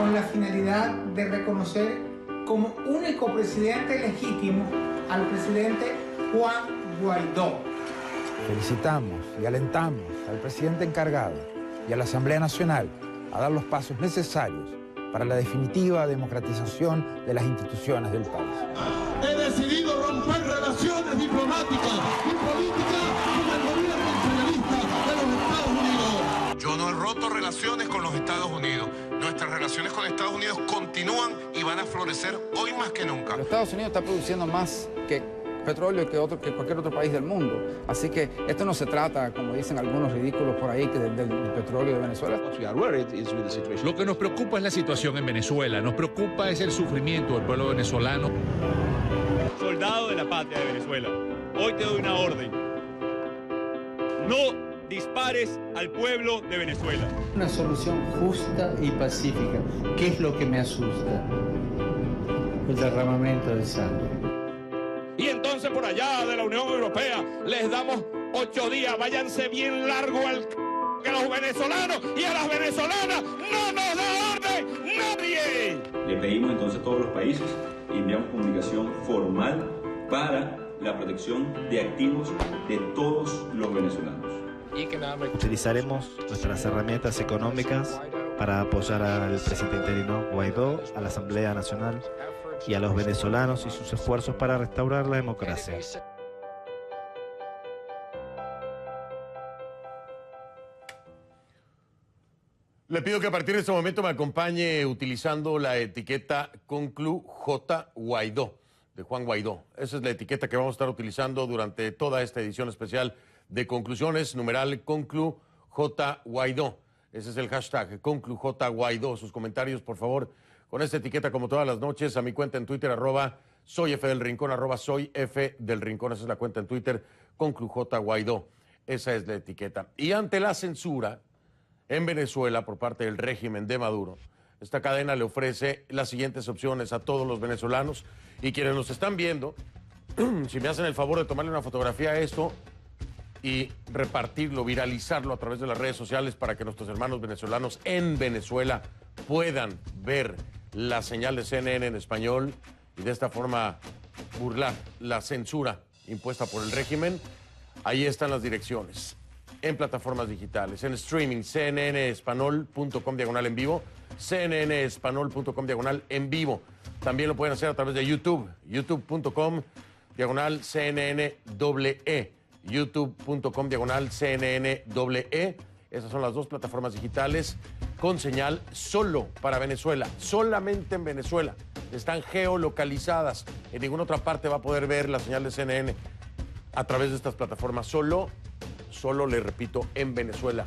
con la finalidad de reconocer como único presidente legítimo al presidente Juan Guaidó. Felicitamos y alentamos al presidente encargado y a la Asamblea Nacional a dar los pasos necesarios para la definitiva democratización de las instituciones del país. He decidido romper relaciones diplomáticas y políticas con el gobierno imperialista de los Estados Unidos. Yo no he roto relaciones con los Estados Unidos. Nuestras relaciones con Estados Unidos continúan y van a florecer hoy más que nunca. Los Estados Unidos está produciendo más petróleo que cualquier otro país del mundo. Así que esto no se trata, como dicen algunos ridículos por ahí, del petróleo de Venezuela. Lo que nos preocupa es la situación en Venezuela. Nos preocupa es el sufrimiento del pueblo venezolano. Soldado de la patria de Venezuela, hoy te doy una orden. No dispares al pueblo de Venezuela. Una solución justa y pacífica. ¿Qué es lo que me asusta? El derramamiento de sangre. Y entonces por allá de la Unión Europea les damos 8 días. Váyanse bien largo que los venezolanos y a las venezolanas no nos da orden nadie. Le pedimos entonces a todos los países y enviamos comunicación formal para la protección de activos de todos los venezolanos. Utilizaremos nuestras herramientas económicas para apoyar al presidente interino Guaidó, a la Asamblea Nacional y a los venezolanos y sus esfuerzos para restaurar la democracia. Le pido que a partir de este momento me acompañe utilizando la etiqueta Conclu J. Guaidó, de Juan Guaidó. Esa es la etiqueta que vamos a estar utilizando durante toda esta edición especial de Conclusiones, numeral Conclu J. Guaidó. Ese es el hashtag, Conclu J. Guaidó. Sus comentarios, por favor, con esta etiqueta, como todas las noches, a mi cuenta en Twitter, @soyfdelrincón, @soyfdelrincón. Esa es la cuenta en Twitter, Conclu J. Guaidó. Esa es la etiqueta. Y ante la censura en Venezuela por parte del régimen de Maduro, esta cadena le ofrece las siguientes opciones a todos los venezolanos y quienes nos están viendo. Si me hacen el favor de tomarle una fotografía a esto y repartirlo, viralizarlo a través de las redes sociales para que nuestros hermanos venezolanos en Venezuela puedan ver la señal de CNN en español y de esta forma burlar la censura impuesta por el régimen. Ahí están las direcciones. En plataformas digitales, en streaming, cnnespanol.com/en vivo, cnnespanol.com/en vivo. También lo pueden hacer a través de YouTube, youtube.com/CNN youtube.com/CNN. Esas son las dos plataformas digitales con señal solo para Venezuela, solamente en Venezuela. Están geolocalizadas. En ninguna otra parte va a poder ver la señal de CNN a través de estas plataformas. Solo, le repito, en Venezuela.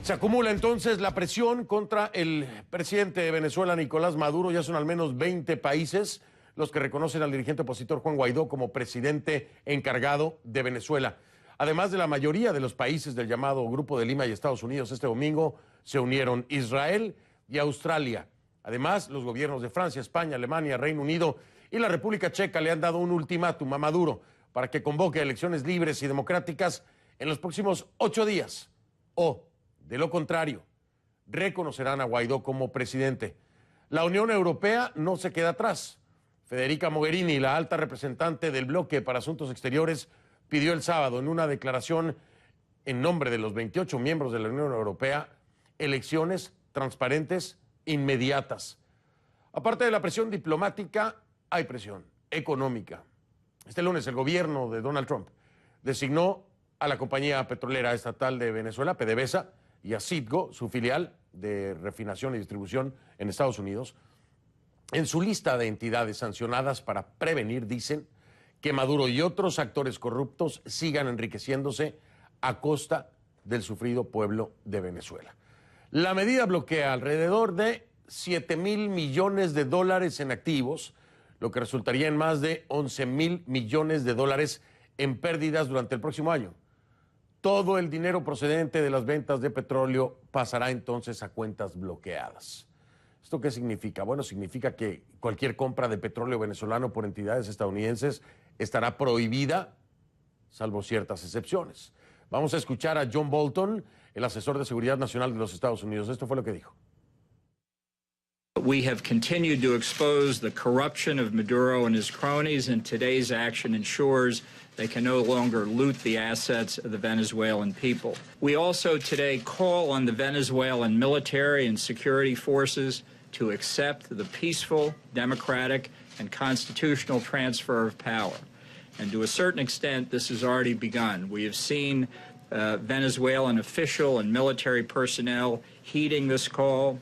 Se acumula entonces la presión contra el presidente de Venezuela, Nicolás Maduro. Ya son al menos 20 países los que reconocen al dirigente opositor Juan Guaidó como presidente encargado de Venezuela. Además de la mayoría de los países del llamado Grupo de Lima y Estados Unidos, este domingo se unieron Israel y Australia. Además, los gobiernos de Francia, España, Alemania, Reino Unido y la República Checa le han dado un ultimátum a Maduro para que convoque elecciones libres y democráticas en los próximos 8 días. O, de lo contrario, reconocerán a Guaidó como presidente. La Unión Europea no se queda atrás. Federica Mogherini, la alta representante del bloque para asuntos exteriores, pidió el sábado en una declaración en nombre de los 28 miembros de la Unión Europea elecciones transparentes inmediatas. Aparte de la presión diplomática, hay presión económica. Este lunes el gobierno de Donald Trump designó a la compañía petrolera estatal de Venezuela, PDVSA, y a Citgo, su filial de refinación y distribución en Estados Unidos, en su lista de entidades sancionadas para prevenir, dicen, que Maduro y otros actores corruptos sigan enriqueciéndose a costa del sufrido pueblo de Venezuela. La medida bloquea alrededor de 7,000 millones de dólares en activos, lo que resultaría en más de 11,000 millones de dólares en pérdidas durante el próximo año. Todo el dinero procedente de las ventas de petróleo pasará entonces a cuentas bloqueadas. ¿Esto qué significa? Bueno, significa que cualquier compra de petróleo venezolano por entidades estadounidenses estará prohibida, salvo ciertas excepciones. Vamos a escuchar a John Bolton, el asesor de Seguridad Nacional de los Estados Unidos. Esto fue lo que dijo. We have continued to expose the corruption of Maduro and his cronies, and today's action ensures they can no longer loot the assets of the Venezuelan people. We also today call on the Venezuelan military and security forces to accept the peaceful, democratic, and constitutional transfer of power. And to a certain extent, this has already begun. We have seen Venezuelan official and military personnel heeding this call.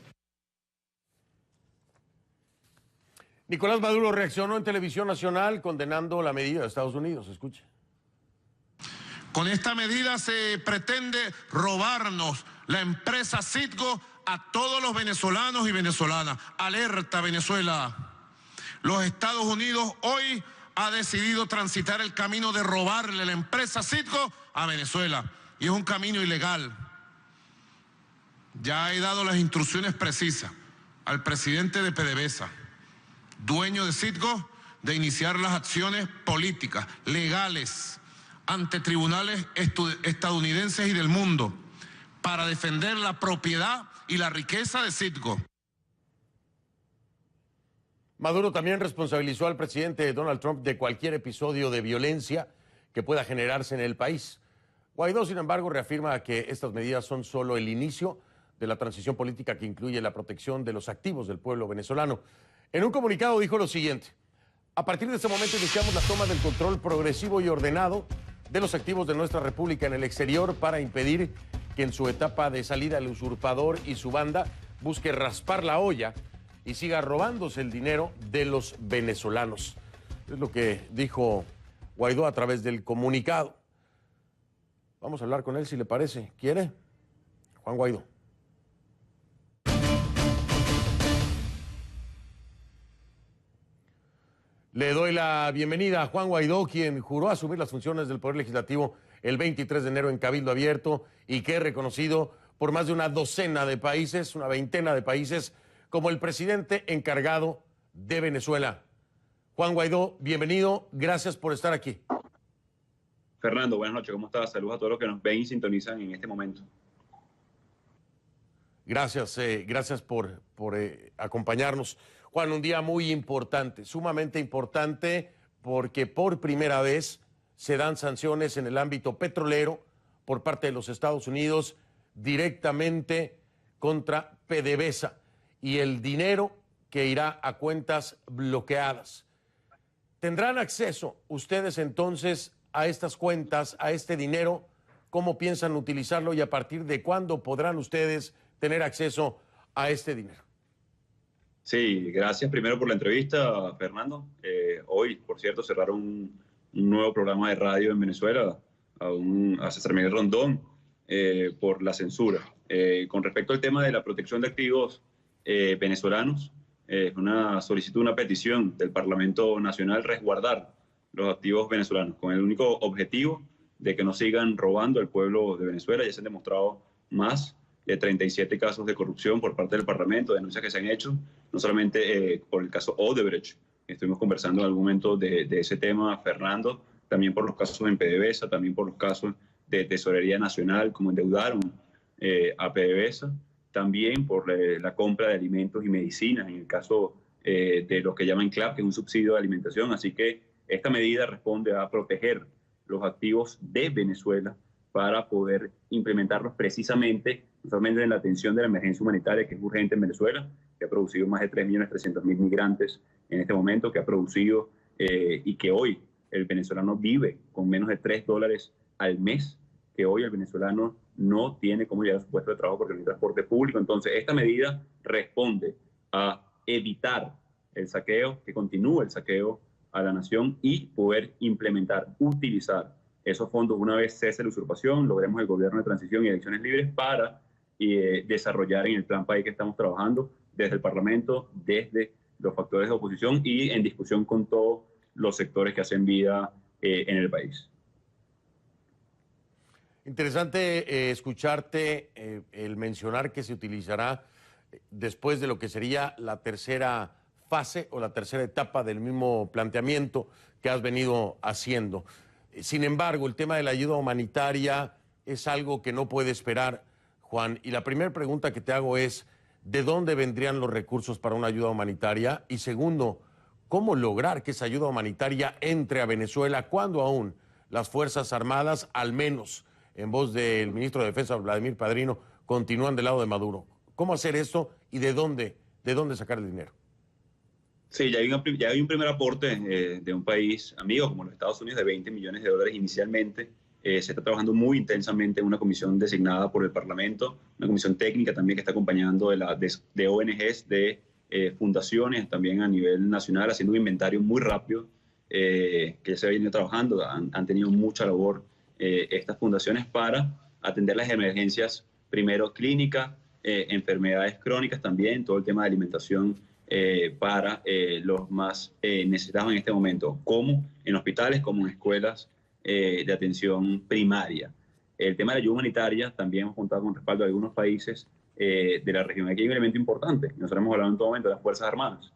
Nicolás Maduro reaccionó en televisión nacional condenando la medida de Estados Unidos. Escuche. Con esta medida se pretende robarnos la empresa Citgo a todos los venezolanos y venezolanas. Alerta, Venezuela. Los Estados Unidos hoy ha decidido transitar el camino de robarle la empresa Citgo a Venezuela. Y es un camino ilegal. Ya he dado las instrucciones precisas al presidente de PDVSA, dueño de Citgo, de iniciar las acciones políticas, legales, ante tribunales estadounidenses y del mundo, para defender la propiedad y la riqueza de Citgo. Maduro también responsabilizó al presidente Donald Trump de cualquier episodio de violencia que pueda generarse en el país. Guaidó, sin embargo, reafirma que estas medidas son solo el inicio de la transición política que incluye la protección de los activos del pueblo venezolano. En un comunicado dijo lo siguiente: a partir de este momento iniciamos la toma del control progresivo y ordenado de los activos de nuestra república en el exterior para impedir que en su etapa de salida el usurpador y su banda busque raspar la olla y siga robándose el dinero de los venezolanos. Es lo que dijo Guaidó a través del comunicado. Vamos a hablar con él si le parece. ¿Quiere? Juan Guaidó. Le doy la bienvenida a Juan Guaidó, quien juró asumir las funciones del Poder Legislativo el 23 de enero en Cabildo Abierto y que es reconocido por más de una docena de países, una veintena de países, como el presidente encargado de Venezuela. Juan Guaidó, bienvenido, gracias por estar aquí. Fernando, buenas noches, ¿cómo estás? Saludos a todos los que nos ven y sintonizan en este momento. Gracias, gracias por acompañarnos. Juan, un día muy importante, sumamente importante, porque por primera vez se dan sanciones en el ámbito petrolero por parte de los Estados Unidos directamente contra PDVSA y el dinero que irá a cuentas bloqueadas. ¿Tendrán acceso ustedes entonces a estas cuentas, a este dinero? ¿Cómo piensan utilizarlo y a partir de cuándo podrán ustedes tener acceso a este dinero? Sí, gracias primero por la entrevista, Fernando. Hoy, por cierto, cerraron un nuevo programa de radio en Venezuela a César Miguel Rondón por la censura. Con respecto al tema de la protección de activos venezolanos, una solicitud, una petición del Parlamento Nacional resguardar los activos venezolanos con el único objetivo de que no sigan robando al pueblo de Venezuela. Ya se han demostrado más de 37 casos de corrupción por parte del Parlamento, denuncias que se han hecho, no solamente por el caso Odebrecht, estuvimos conversando en algún momento de ese tema, Fernando, también por los casos en PDVSA, también por los casos de Tesorería Nacional, como endeudaron a PDVSA, también por la compra de alimentos y medicinas, en el caso de lo que llaman CLAP, que es un subsidio de alimentación. Así que esta medida responde a proteger los activos de Venezuela para poder implementarlos precisamente, no solamente en la atención de la emergencia humanitaria, que es urgente en Venezuela, que ha producido más de 3.300.000 migrantes en este momento, que ha producido y que hoy el venezolano vive con menos de $3 al mes, que hoy el venezolano no tiene cómo llegar a su puesto de trabajo porque no hay transporte público. Entonces, esta medida responde a evitar el saqueo, que continúe el saqueo a la nación y poder implementar, utilizar esos fondos una vez cese la usurpación, logremos el gobierno de transición y elecciones libres para desarrollar en el plan país que estamos trabajando desde el Parlamento, desde los factores de oposición y en discusión con todos los sectores que hacen vida en el país. Interesante escucharte el mencionar que se utilizará después de lo que sería la tercera fase o la tercera etapa del mismo planteamiento que has venido haciendo. Sin embargo, el tema de la ayuda humanitaria es algo que no puede esperar, Juan. Y la primera pregunta que te hago es, ¿de dónde vendrían los recursos para una ayuda humanitaria? Y segundo, ¿cómo lograr que esa ayuda humanitaria entre a Venezuela cuando aún las Fuerzas Armadas, al menos en voz del ministro de Defensa, Vladimir Padrino, continúan del lado de Maduro? ¿Cómo hacer esto y de dónde sacar el dinero? Sí, ya hay un primer aporte de un país amigo como los Estados Unidos de $20 millones inicialmente. Se está trabajando muy intensamente en una comisión designada por el Parlamento, una comisión técnica también que está acompañando de ONGs, de fundaciones también a nivel nacional, haciendo un inventario muy rápido que ya se ha venido trabajando. Han tenido mucha labor estas fundaciones para atender las emergencias, primero clínicas, enfermedades crónicas también, todo el tema de alimentación para los más necesitados en este momento, como en hospitales, como en escuelas de atención primaria. El tema de la ayuda humanitaria también hemos contado con respaldo de algunos países de la región. Aquí hay un elemento importante, nosotros hemos hablado en todo momento de las Fuerzas Armadas.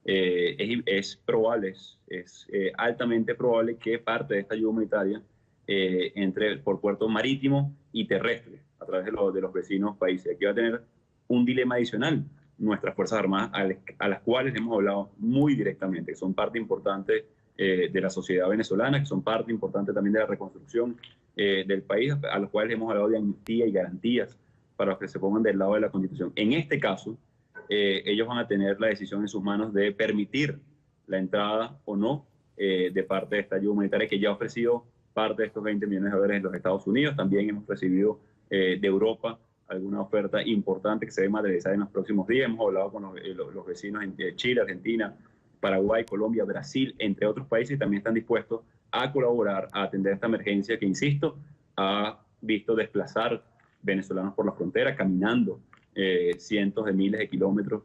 Es probable, es altamente probable que parte de esta ayuda humanitaria entre por puerto marítimo y terrestre, a través de los vecinos países. Aquí va a tener un dilema adicional nuestras Fuerzas Armadas, a las cuales hemos hablado muy directamente, que son parte importante de la sociedad venezolana, que son parte importante también de la reconstrucción del país, a los cuales hemos hablado de amnistía y garantías para que se pongan del lado de la Constitución. En este caso, ellos van a tener la decisión en sus manos de permitir la entrada o no de parte de esta ayuda humanitaria que ya ha ofrecido parte de estos $20 millones en los Estados Unidos. También hemos recibido de Europa alguna oferta importante que se debe materializar en los próximos días. Hemos hablado con los vecinos de Chile, Argentina, Paraguay, Colombia, Brasil, entre otros países, y también están dispuestos a colaborar, a atender esta emergencia que, insisto, ha visto desplazar venezolanos por la frontera, caminando cientos de miles de kilómetros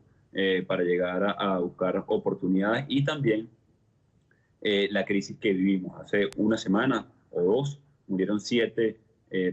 para llegar a buscar oportunidades, y también la crisis que vivimos. Hace una semana o dos murieron 7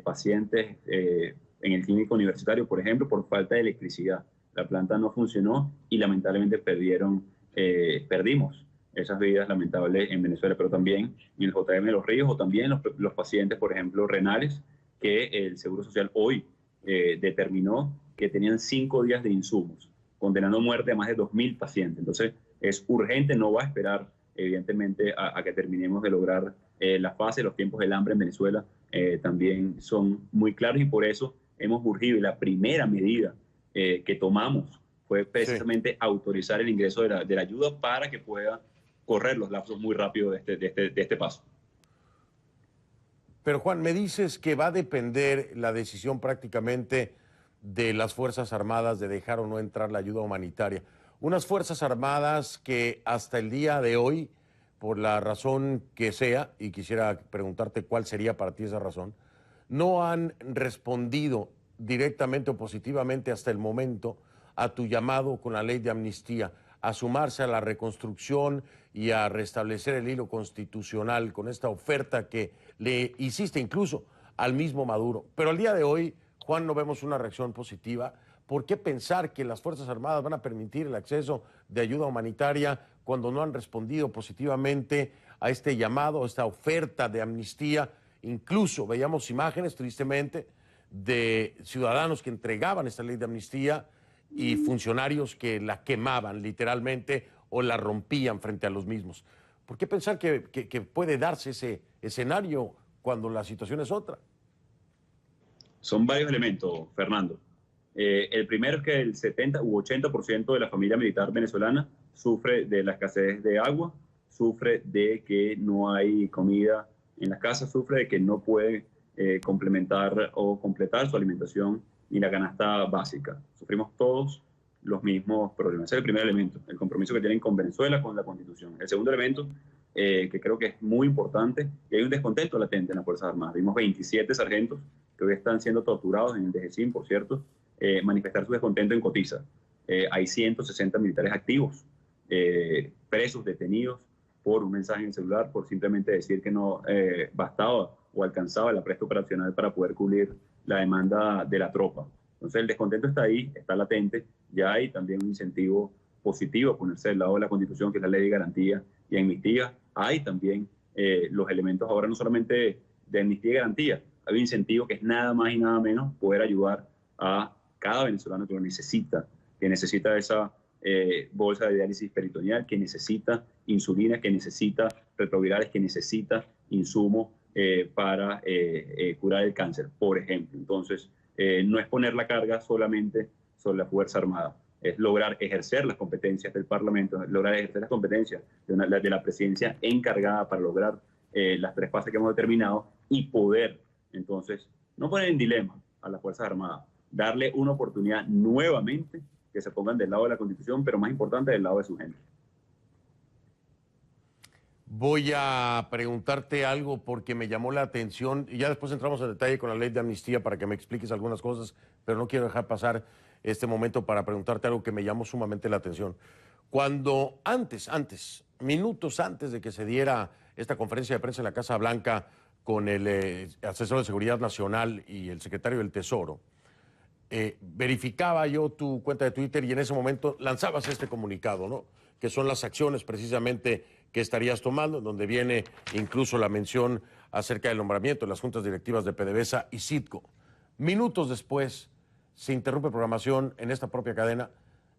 pacientes en el clínico universitario, por ejemplo, por falta de electricidad. La planta no funcionó y lamentablemente perdimos esas vidas lamentables en Venezuela, pero también en el JM de Los Ríos, o también los pacientes, por ejemplo, renales, que el Seguro Social hoy determinó que tenían 5 días de insumos, condenando a muerte a más de 2.000 pacientes. Entonces, es urgente, no va a esperar, evidentemente, a que terminemos de lograr la fase. Los tiempos del hambre en Venezuela también son muy claros, y por eso hemos urgido, y la primera medida que tomamos fue precisamente autorizar el ingreso de la ayuda para que pueda correr los lapsos muy rápido de este paso. Pero Juan, me dices que va a depender la decisión prácticamente de las Fuerzas Armadas de dejar o no entrar la ayuda humanitaria. Unas Fuerzas Armadas que hasta el día de hoy, por la razón que sea, y quisiera preguntarte cuál sería para ti esa razón, no han respondido directamente o positivamente hasta el momento a tu llamado con la ley de amnistía, a sumarse a la reconstrucción y a restablecer el hilo constitucional con esta oferta que le hiciste incluso al mismo Maduro. Pero al día de hoy, Juan, no vemos una reacción positiva. ¿Por qué pensar que las Fuerzas Armadas van a permitir el acceso de ayuda humanitaria cuando no han respondido positivamente a este llamado, a esta oferta de amnistía? Incluso veíamos imágenes, tristemente, de ciudadanos que entregaban esta ley de amnistía y funcionarios que la quemaban literalmente o la rompían frente a los mismos. ¿Por qué pensar que puede darse ese escenario cuando la situación es otra? Son varios elementos, Fernando. El primero es que el 70 u 80% de la familia militar venezolana sufre de la escasez de agua, sufre de que no hay comida en las casas, sufre de que no puede complementar o completar su alimentación ni la canasta básica. Sufrimos todos los mismos problemas. Ese es el primer elemento, el compromiso que tienen con Venezuela, con la Constitución. El segundo elemento, que creo que es muy importante, y hay un descontento latente en las Fuerzas Armadas. Vimos 27 sargentos que hoy están siendo torturados en el DGCIM, por cierto, manifestar su descontento en Cotiza. Hay 160 militares activos, presos, detenidos por un mensaje en el celular, por simplemente decir que no bastaba o alcanzaba la presta operacional para poder cubrir la demanda de la tropa. Entonces el descontento está ahí, está latente. Ya hay también un incentivo positivo a ponerse del lado de la Constitución, que es la ley de garantía y amnistía. Hay también los elementos ahora no solamente de amnistía y garantía, hay un incentivo que es nada más y nada menos poder ayudar a cada venezolano que lo necesita que necesita esa bolsa de diálisis peritoneal, que necesita insulina, que necesita retrovirales, que necesita insumos para curar el cáncer, por ejemplo. Entonces, no es poner la carga solamente sobre la Fuerza Armada, es lograr ejercer las competencias del Parlamento, lograr ejercer las competencias de la presidencia encargada para lograr las 3 fases que hemos determinado y poder, entonces, no poner en dilema a las Fuerzas Armadas, darle una oportunidad nuevamente que se pongan del lado de la Constitución, pero más importante, del lado de su gente. Voy a preguntarte algo porque me llamó la atención, y ya después entramos en detalle con la ley de amnistía para que me expliques algunas cosas, pero no quiero dejar pasar este momento para preguntarte algo que me llamó sumamente la atención. Cuando minutos antes de que se diera esta conferencia de prensa en la Casa Blanca con el asesor de Seguridad Nacional y el secretario del Tesoro, verificaba yo tu cuenta de Twitter y en ese momento lanzabas este comunicado, ¿no? Que son las acciones precisamente que estarías tomando, donde viene incluso la mención acerca del nombramiento de las juntas directivas de PDVSA y Citgo. Minutos después se interrumpe programación en esta propia cadena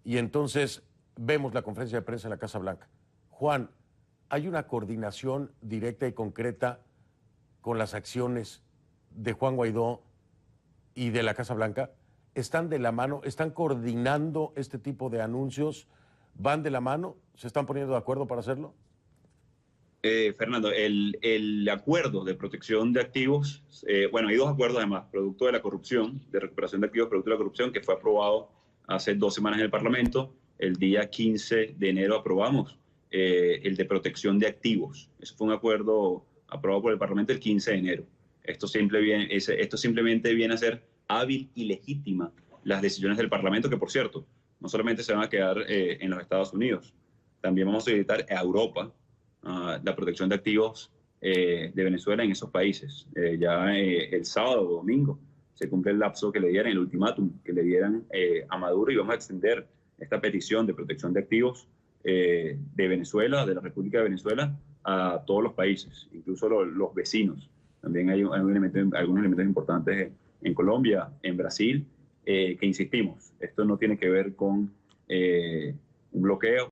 y entonces vemos la conferencia de prensa en la Casa Blanca. Juan, ¿hay una coordinación directa y concreta con las acciones de Juan Guaidó y de la Casa Blanca? ¿Están de la mano? ¿Están coordinando este tipo de anuncios? ¿Van de la mano? ¿Se están poniendo de acuerdo para hacerlo? Fernando, el acuerdo de protección de activos, bueno, hay 2 acuerdos además, producto de la corrupción, de recuperación de activos producto de la corrupción, que fue aprobado hace 2 semanas en el Parlamento. El día 15 de enero aprobamos el de protección de activos. Eso fue un acuerdo aprobado por el Parlamento el 15 de enero. Esto simplemente viene a ser hábil y legítima las decisiones del Parlamento, que por cierto, no solamente se van a quedar en los Estados Unidos, también vamos a facilitar a Europa la protección de activos de Venezuela en esos países. Ya el sábado o domingo se cumple el lapso que le dieran, el ultimátum que le dieran a Maduro, y vamos a extender esta petición de protección de activos de Venezuela, de la República de Venezuela, a todos los países, incluso los vecinos. También hay algunos elementos importantes en Colombia, en Brasil, que insistimos, esto no tiene que ver con un bloqueo.